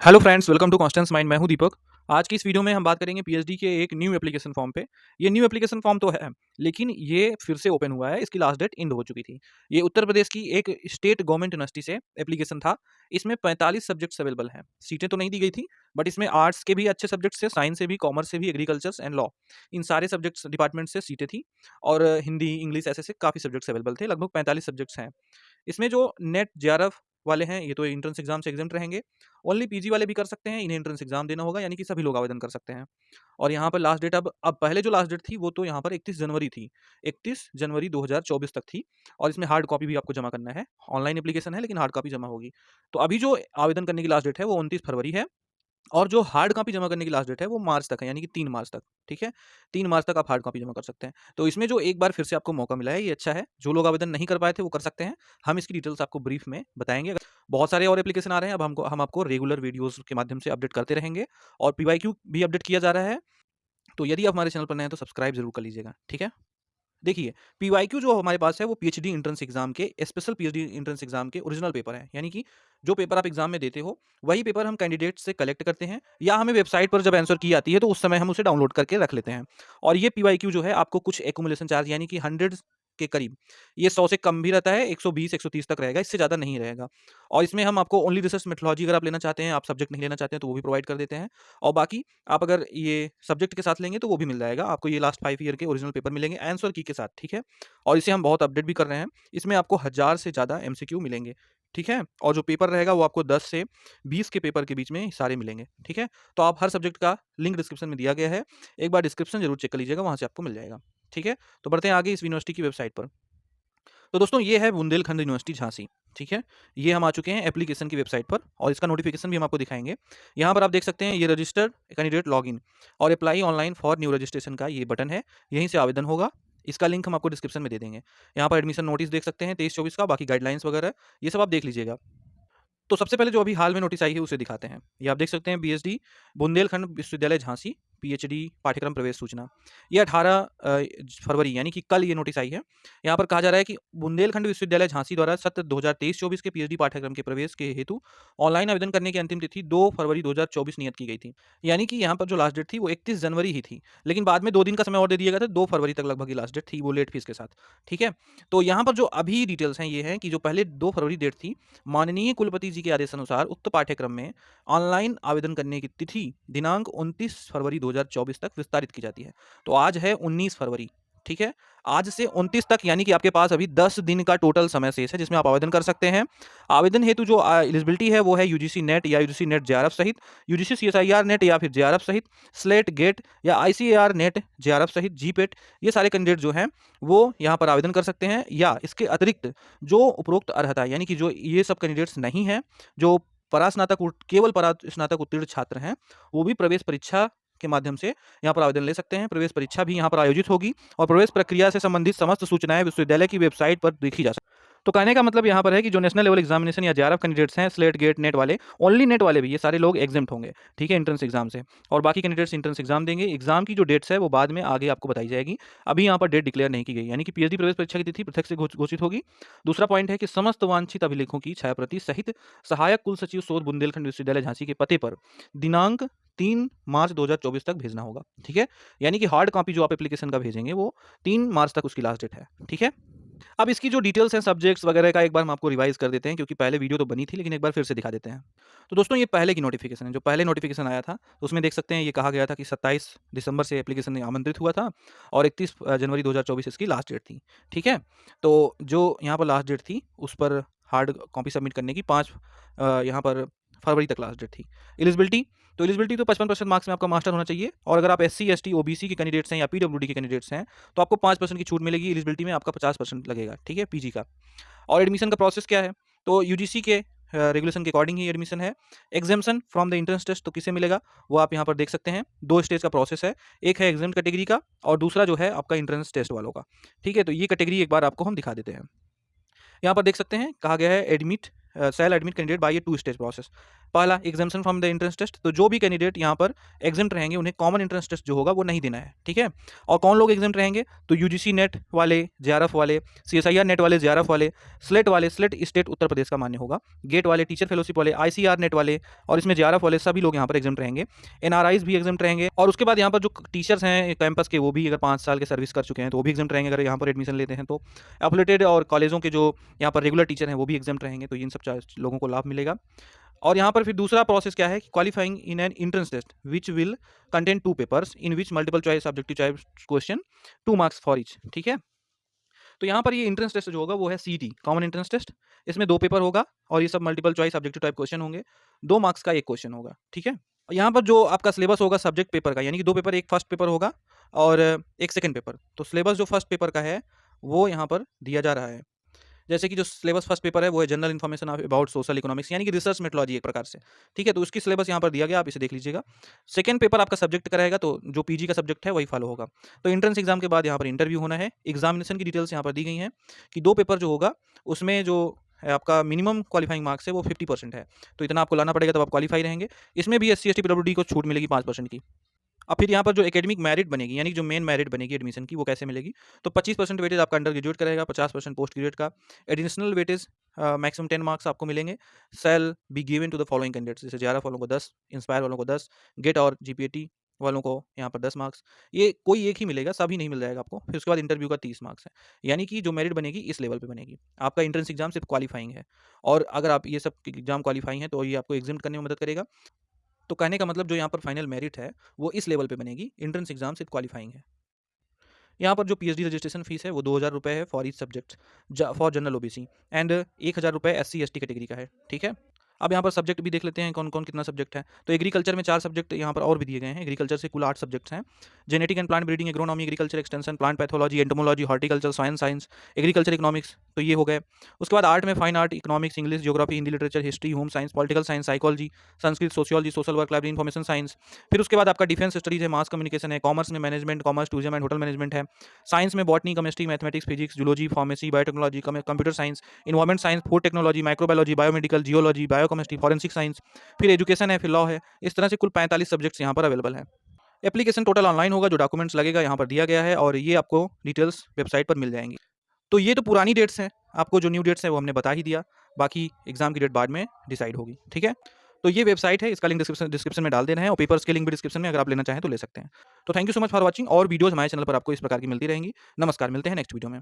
Hello friends, welcome to Constance Mind. मैं हूं दीपक। आज की इस वीडियो में हम बात करेंगे पीएचडी के एक न्यू एप्लीकेशन फॉर्म पे। ये न्यू एप्लीकेशन फॉर्म तो है, लेकिन ये फिर से ओपन हुआ है। इसकी लास्ट डेट एंड हो चुकी थी। ये उत्तर प्रदेश की एक स्टेट गवर्नमेंट यूनिवर्सिटी से एप्लीकेशन था। इसमें 45 सब्जेक्ट्स अवेलेबल हैं। सीटें तो नहीं दी गई थी, बट इसमें आर्ट्स के भी अच्छे सब्जेक्ट्स थे, साइंस से भी, कॉमर्स से भी, एग्रीकल्चर एंड लॉ, इन सारे सब्जेक्ट्स डिपार्टमेंट से सीटें थी। और हिंदी, इंग्लिश ऐसे से काफ़ी सब्जेक्ट्स अवेलेबल थे। लगभग 45 सब्जेक्ट्स हैं। इसमें जो नेट जेआरएफ वाले हैं, ये तो एंट्रेंस एग्जाम से एग्जाम रहेंगे। ओनली पीजी वाले भी कर सकते हैं, इन्हें एंट्रेंस एग्जाम देना होगा, यानी कि सभी लोग आवेदन कर सकते हैं। और यहाँ पर लास्ट डेट अब पहले जो लास्ट डेट थी वो तो यहाँ पर 31 जनवरी थी। 31 जनवरी 2024 तक थी। और इसमें हार्ड कॉपी भी आपको जमा करना है। ऑनलाइन एप्लीकेशन है, लेकिन हार्ड कॉपी जमा होगी। तो अभी जो आवेदन करने की लास्ट डेट है वो 29 फरवरी है। और जो हार्ड कॉपी जमा करने की लास्ट डेट है वो मार्च तक है, यानी कि 3 मार्च तक। ठीक है, 3 मार्च तक आप हार्ड कॉपी जमा कर सकते हैं। तो इसमें जो एक बार फिर से आपको मौका मिला है, ये अच्छा है। जो लोग आवेदन नहीं कर पाए थे वो कर सकते हैं। हम इसकी डिटेल्स आपको ब्रीफ में बताएंगे। बहुत सारे और एप्लीकेशन आ रहे हैं। अब हम आपको रेगुलर वीडियोस के माध्यम से अपडेट करते रहेंगे। और पीवाईक्यू भी अपडेट किया जा रहा है। तो यदि आप हमारे चैनल पर नए हैं तो सब्सक्राइब जरूर कर लीजिएगा। ठीक है, देखिए, पीवाईक्यू जो हमारे पास है वो पीएचडी एंट्रेंस एग्जाम के, स्पेशल पीएचडी एंट्रेंस एग्जाम के ओरिजिनल पेपर है। यानी कि जो पेपर आप एग्जाम में देते हो वही पेपर हम कैंडिडेट से कलेक्ट करते हैं, या हमें वेबसाइट पर जब आंसर की आती है तो उस समय हम उसे डाउनलोड करके रख लेते हैं। और ये पीवाईक्यू जो है आपको कुछ एकुमुलेशन चार्ज, यानी कि 100 के करीब, ये 100 से कम भी रहता है, 120 130 तक रहेगा, इससे ज़्यादा नहीं रहेगा। और इसमें हम आपको ओनली रिसर्च मेथोलॉजी अगर आप लेना चाहते हैं, आप सब्जेक्ट नहीं लेना चाहते हैं, तो वो भी प्रोवाइड कर देते हैं। और बाकी आप अगर ये सब्जेक्ट के साथ लेंगे तो वो भी मिल जाएगा आपको। ये लास्ट 5 ईयर के ओरिजिनल पेपर मिलेंगे आंसर की के साथ। ठीक है, और इसे हम बहुत अपडेट भी कर रहे हैं। इसमें आपको 1000 से ज़्यादा एमसीक्यू मिलेंगे। ठीक है, और जो पेपर रहेगा वो आपको 10 से 20 के पेपर के बीच में सारे मिलेंगे। ठीक है, तो आप हर सब्जेक्ट का लिंक डिस्क्रिप्शन में दिया गया है। एक बार डिस्क्रिप्शन जरूर चेक कर लीजिएगा, वहाँ से आपको मिल जाएगा। ठीक है, तो बढ़ते हैं आगे इस यूनिवर्सिटी की वेबसाइट पर। तो दोस्तों, ये है बुंदेलखंड यूनिवर्सिटी झांसी। ठीक है, ये हम आ चुके हैं एप्लीकेशन की वेबसाइट पर, और इसका नोटिफिकेशन भी हम आपको दिखाएंगे। यहाँ पर आप देख सकते हैं ये रजिस्टर्ड कैंडिडेट लॉगिन और apply online for new registration का ये बटन है। यहीं से आवेदन होगा। इसका लिंक हम आपको डिस्क्रिप्शन में दे देंगे। यहाँ पर एडमिशन नोटिस देख सकते हैं 23-24 का, बाकी गाइडलाइंस वगैरह ये सब आप देख लीजिएगा। तो सबसे पहले जो अभी हाल में नोटिस आई है उसे दिखाते हैं। ये आप देख सकते हैं, बीएसडी बुंदेलखंड विश्वविद्यालय झांसी पीएचडी पाठ्यक्रम प्रवेश सूचना। ये 18 फरवरी, यानी कि कल ये नोटिस आई है। यहाँ पर कहा जा रहा है कि बुंदेलखंड विश्वविद्यालय झांसी द्वारा सत्र 2023-24 के पीएचडी पाठ्यक्रम के प्रवेश के हेतु ऑनलाइन आवेदन करने की अंतिम तिथि 2 फरवरी 2024 नियत की गई थी। यानी कि यहाँ पर जो लास्ट डेट थी वो 31 जनवरी ही थी, लेकिन बाद में 2 दिन का समय और दे दिया गया था। 2 फरवरी तक लगभग लास्ट डेट थी, वो लेट फीस के साथ। ठीक है, तो यहाँ पर जो अभी डिटेल्स हैं ये हैं कि जो पहले 2 फरवरी डेट थी, माननीय कुलपति जी के आदेश अनुसार उक्त पाठ्यक्रम में ऑनलाइन आवेदन करने की तिथि दिनांक 29 फरवरी 2024 तक विस्तारित की जाती है। तो आज है 19 फरवरी। ठीक है, आज से 29 तक, यानी कि आपके पास अभी 10 दिन का टोटल समय शेष है जिसमें आप आवेदन कर सकते हैं। आवेदन हेतु जो एलिजिबिलिटी है वो है यूजीसी नेट या यूजीसी नेट जेआरएफ सहित, यूजीसी सीएसआईआर नेट या फिर जेआरएफ सहित, स्लेट गेट या आईसीएआर नेट जेआरएफ सहित, जीपेट, ये सारे कैंडिडेट जो हैं वो यहाँ पर आवेदन कर सकते हैं। या इसके अतिरिक्त जो उपरोक्त अर्हता है, यानी कि जो ये सब कैंडिडेट्स नहीं हैं, जो केवल परास्नातक उत्तीर्ण छात्र हैं, वो भी प्रवेश परीक्षा के माध्यम से यहाँ पर आवेदन ले सकते हैं। प्रवेश परीक्षा भी यहाँ पर आयोजित होगी और प्रवेश प्रक्रिया से संबंधित समस्त सूचनाएं विश्वविद्यालय की वेबसाइट पर देखी जा सकती हैं। तो कहने का मतलब यहाँ पर है कि जो नेशनल लेवल एग्जामिनेशन या जेआरएफ कैंडिडेट्स हैं, स्लेट गेट नेट वाले, ओनली नेट वाले भी, ये सारे लोग एग्जाम्प्ट होंगे। ठीक है, एंट्रेंस एग्जाम से। और बाकी कैंडिडेट्स एंट्रेंस एग्जाम देंगे। एग्जाम की जो डेट्स है वो बाद में आगे आपको बताई जाएगी। अभी यहाँ पर डेट डिक्लेयर नहीं की गई, यानी कि पीएचडी प्रवेश परीक्षा की तिथि पृथक से घोषित होगी। दूसरा पॉइंट है कि समस्त वांछित अभिलेखों की छायाप्रति सहित सहायक कुल सचिव शोध बुंदेलखंड विश्वविद्यालय झांसी के पते पर दिनांक 3 मार्च 2024 तक भेजना होगा। ठीक है, यानी कि हार्ड कॉपी जो आप एप्लीकेशन का भेजेंगे वो 3 मार्च तक उसकी लास्ट डेट है। ठीक है, अब इसकी जो डिटेल्स हैं सब्जेक्ट्स वगैरह का एक बार हम आपको रिवाइज कर देते हैं, क्योंकि पहले वीडियो तो बनी थी, लेकिन एक बार फिर से दिखा देते हैं। तो दोस्तों, ये पहले की नोटिफिकेशन है। जो पहले नोटिफिकेशन आया था तो उसमें देख सकते हैं ये कहा गया था कि 27 दिसंबर से एप्लीकेशन आमंत्रित हुआ था और 31 जनवरी 2024 इसकी लास्ट डेट थी। ठीक है, तो जो यहाँ पर लास्ट डेट थी उस पर हार्ड कॉपी सबमिट करने की 5 यहाँ पर फरवरी तक लास्ट डेट थी। एलिजिबिलिटी, तो एलिजिबिलिटी तो 55% मार्क्स में आपका मास्टर होना चाहिए। और अगर आप एससी एसटी ओबीसी के कैंडिडेट्स हैं या पीडब्ल्यूडी के कैंडिडेट्स हैं तो आपको 5% की छूट मिलेगी। एलिजिबिलिटी में आपका 50% लगेगा। ठीक है, पीजी का। और एडमिशन का प्रोसेस क्या है, तो यूजीसी के रेगुलेशन के अकॉर्डिंग ही एडमिशन है। Exemption from the entrance test तो किसे मिलेगा वो आप यहाँ पर देख सकते हैं। 2 स्टेज का प्रोसेस है, एक है एग्जाम कैटेगरी का और दूसरा जो है आपका एंट्रेंस टेस्ट वालों का। ठीक है, तो ये कैटेगरी एक बार आपको हम दिखा देते हैं। यहाँ पर देख सकते हैं कहा गया है admit shall admit candidate by a 2 stage process. पहला, examination from the entrance test, तो जो भी कैंडिडेट यहाँ पर एग्जाम्ड रहेंगे उन्हें कॉमन एंट्रेंस टेस्ट जो होगा वो नहीं देना है, ठीक है। और कौन लोग एग्जाम्ड रहेंगे, तो यूजीसी नेट वाले, जेआरएफ वाले, सीएसआईआर नेट वाले, जेआरएफ वाले, स्लेट वाले, स्लेट स्टेट उत्तर प्रदेश का मान्य होगा, गेट वाले, टीचर फेलोशिप वाले, आईसीआर नेट वाले और इसमें जेआरएफ वाले सभी लोग यहाँ पर एग्जाम्ड रहेंगे। एनआरआईज भी एग्जाम्ड रहेंगे। और उसके बाद यहाँ पर जो टीचर्स हैं कैंपस के वो भी अगर 5 साल के सर्विस कर चुके हैं तो वो भी एग्जाम्ड रहेंगे अगर यहाँ पर एडमिशन लेते हैं तो। एफिलिएटेड और कॉलेजों के जो यहाँ पर रेगुलर टीचर हैं वो भी एग्जाम्ड रहेंगे, तो इन सब लोगों को लाभ मिलेगा। और यहाँ पर फिर दूसरा प्रोसेस क्या है कि qualifying in an entrance test which will contain 2 papers in which multiple choice objective choice question 2 marks for each, ठीक है। तो यहाँ पर ये एंट्रेंस टेस्ट जो होगा वो है सीटी, कॉमन एंट्रेंस टेस्ट। इसमें 2 पेपर होगा और ये सब multiple choice objective type question होंगे, 2 मार्क्स का एक क्वेश्चन होगा, ठीक है। यहाँ पर जो आपका सिलेबस होगा सब्जेक्ट पेपर का, यानी कि 2 पेपर, एक फर्स्ट पेपर होगा और एक सेकंड पेपर। तो सिलेबस जो फर्स्ट पेपर का है वो यहाँ पर दिया जा रहा है। जैसे कि जो सिलेबस फर्स्ट पेपर है वो है general information about social economics, यानी कि रिसर्च मेथोलॉजी एक प्रकार से, ठीक है। तो उसकी सिलेबस यहाँ पर दिया गया, आप इसे देख लीजिएगा। सेकंड पेपर आपका सब्जेक्ट का रहेगा, तो जो पीजी का सब्जेक्ट है वही फॉलो होगा। तो एंट्रेंस एग्जाम के बाद यहाँ पर इंटरव्यू होना है। एग्जामिनेशन की डिटेल्स यहाँ पर दी गई हैं कि 2 पेपर जो होगा उसमें जो है आपका मिनिमम क्वालिफाइंग मार्क्स है वो 50% है, तो इतना आपको लाना पड़ेगा तब आप क्वालिफाई रहेंगे। इसमें भी SC ST PWD को छूट मिलेगी 5% की। अब फिर यहाँ पर जो एकेडमिक मेरिट बनेगी, यानी जो मेन मेरिट बनेगी एडमिशन की, वो कैसे मिलेगी, तो 25% वेटेज आपका अंडर ग्रेजुएट का रहेगा, 50% पोस्ट ग्रेजुएट का। एडिशनल वेटेज मैक्सिमम 10 मार्क्स आपको मिलेंगे। Shall be given to the following candidates, जैसे जेआरएफ वालों को 10, इंस्पायर वालों को 10, गेट और जीपीएटी वालों को यहाँ पर 10 मार्क्स। ये कोई एक ही मिलेगा, सभी नहीं मिल जाएगा आपको। फिर उसके बाद इंटरव्यू का 30 मार्क्स है, यानी कि जो मेरिट बनेगी इस लेवल पे बनेगी। आपका एंट्रेंस एग्जाम सिर्फ क्वालिफाइंग है, और अगर आप ये सब एग्जाम क्वालिफाइंग है तो ये आपको एग्जाम करने में मदद करेगा। तो कहने का मतलब जो यहाँ पर फाइनल मेरिट है वो इस लेवल पे बनेगी, एंट्रेंस एग्जाम सिर्फ क्वालिफाइंग है। यहाँ पर जो पीएचडी रजिस्ट्रेशन फीस है वो 2000 रुपये है for each subject for general OBC, and 1000 रुपये SC ST कैटेगरी का है, ठीक है। अब यहाँ पर सब्जेक्ट भी देख लेते हैं कौन कौन कितना सब्जेक्ट है। तो एग्रीकल्चर में 4 सब्जेक्ट यहाँ पर और भी दिए गए हैं। एग्रीकल्चर से कुल 8 सब्जेक्ट्स हैं। Genetic and plant breeding, agronomy, agriculture extension, plant pathology, entomology, horticulture science, agriculture economics, तो ये हो गए। उसके बाद आर्ट में fine art, economics, English, geography, Hindi literature, history, home science, political science, psychology, Sanskrit, sociology, social work, library information science. फिर उसके बाद आपका डिफेंस स्टडीज है, मास कम्युनिकेशन है, कॉमर्स में management, commerce tourism and hotel management है, साइंस में botany, chemistry, mathematics, physics, zoology, pharmacy, biotechnology, computer science, environment science, food technology, microbiology, biomedical, geology, biochemistry, forensic science, फिर education है, फिर law है। इस तरह से कुल 45 सब्जेक्ट्स यहाँ पर अवेलेबल है। एप्लीकेशन टोटल ऑनलाइन होगा, जो डॉक्यूमेंट्स लगेगा यहाँ पर दिया गया है, और ये आपको डिटेल्स वेबसाइट पर मिल जाएंगी। तो ये तो पुरानी डेट्स हैं, आपको जो न्यू डेट्स हैं वो हमने बता ही दिया, बाकी एग्जाम की डेट बाद में डिसाइड होगी, ठीक है। तो ये वेबसाइट है, इसका लिंक डिस्क्रिप्शन में डाल देना है, और पेपर्स के लिंक भी डिस्क्रिप्शन में, अगर आप लेना चाहें तो ले सकते हैं। तो thank you so much for watching, और वीडियोज हमारे चैनल पर आपको इस प्रकार की मिलती रहेंगी। नमस्कार, मिलते हैं नेक्स्ट वीडियो में।